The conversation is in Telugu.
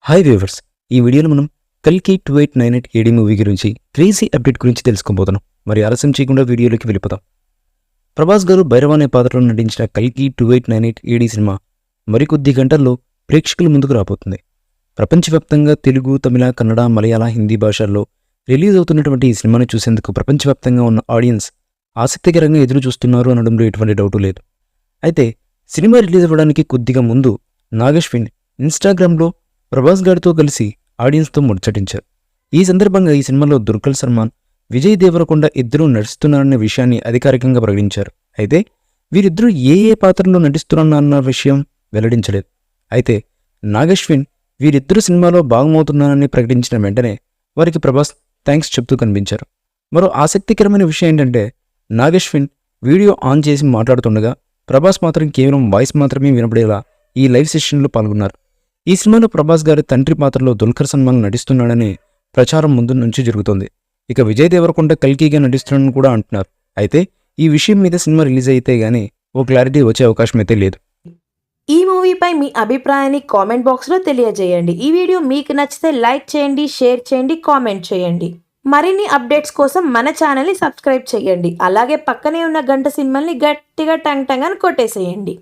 హాయ్ వ్యూవర్స్, ఈ వీడియోలో మనం కల్కి 2898 ఏడీ మూవీ గురించి క్రేజీ అప్డేట్ గురించి తెలుసుకోబోతున్నాం. మరి ఆలస్యం చేయకుండా వీడియోలోకి వెళ్ళిపోతాం. ప్రభాస్ గారు భైరవ అనే పాత్రలో నటించిన కల్కి 2898 ఏడీ సినిమా మరికొద్ది గంటల్లో ప్రేక్షకుల ముందుకు రాబోతుంది. ప్రపంచవ్యాప్తంగా తెలుగు, తమిళ, కన్నడ, మలయాళ, హిందీ భాషల్లో రిలీజ్ అవుతున్నటువంటి ఈ సినిమాను చూసేందుకు ప్రపంచవ్యాప్తంగా ఉన్న ఆడియన్స్ ఆసక్తికరంగా ఎదురు చూస్తున్నారు అనడంలో ఎటువంటి డౌటు లేదు. అయితే సినిమా రిలీజ్ అవ్వడానికి కొద్దిగా ముందు నాగశ్విన్ ఇన్స్టాగ్రామ్లో ప్రభాస్ గారితో కలిసి ఆడియన్స్తో ముచ్చటించారు. ఈ సందర్భంగా ఈ సినిమాలో దుల్కర్ సల్మాన్, విజయ్ దేవరకొండ ఇద్దరూ నటిస్తున్నారనే విషయాన్ని అధికారికంగా ప్రకటించారు. అయితే వీరిద్దరూ ఏ పాత్రలో నటిస్తున్నారన్న విషయం వెల్లడించలేదు. అయితే నాగశ్విన్ వీరిద్దరు సినిమాలో భాగమవుతున్నారని ప్రకటించిన వెంటనే వారికి ప్రభాస్ థ్యాంక్స్ చెప్తూ కనిపించారు. మరో ఆసక్తికరమైన విషయం ఏంటంటే, నాగశ్విన్ వీడియో ఆన్ చేసి మాట్లాడుతుండగా ప్రభాస్ మాత్రం కేవలం వాయిస్ మాత్రమే వినపడేలా ఈ లైవ్ సెషన్లో పాల్గొన్నారు. ఈ సినిమాలో ప్రభాస్ గారి తండ్రి పాత్రలో దుల్కర్ సల్మాన్ నటిస్తున్నాడనే ప్రచారం ముందు నుంచి జరుగుతోంది. ఇక విజయ్ దేవరకొండ కల్కిగా నటిస్తున్నాడని కూడా అంటున్నారు. అయితే ఈ విషయం మీద సినిమా రిలీజ్ అయితే గానీ ఓ క్లారిటీ వచ్చే అవకాశం అయితే లేదు. ఈ మూవీపై మీ అభిప్రాయాన్ని కామెంట్ బాక్స్లో తెలియజేయండి. ఈ వీడియో మీకు నచ్చితే లైక్ చేయండి, షేర్ చేయండి, కామెంట్ చేయండి. మరిన్ని అప్డేట్స్ కోసం మన ఛానల్ని సబ్స్క్రైబ్ చేయండి. అలాగే పక్కనే ఉన్న గంట సింబల్ని గట్టిగా టంగ్ టంగ్ అని కొట్టేసేయండి.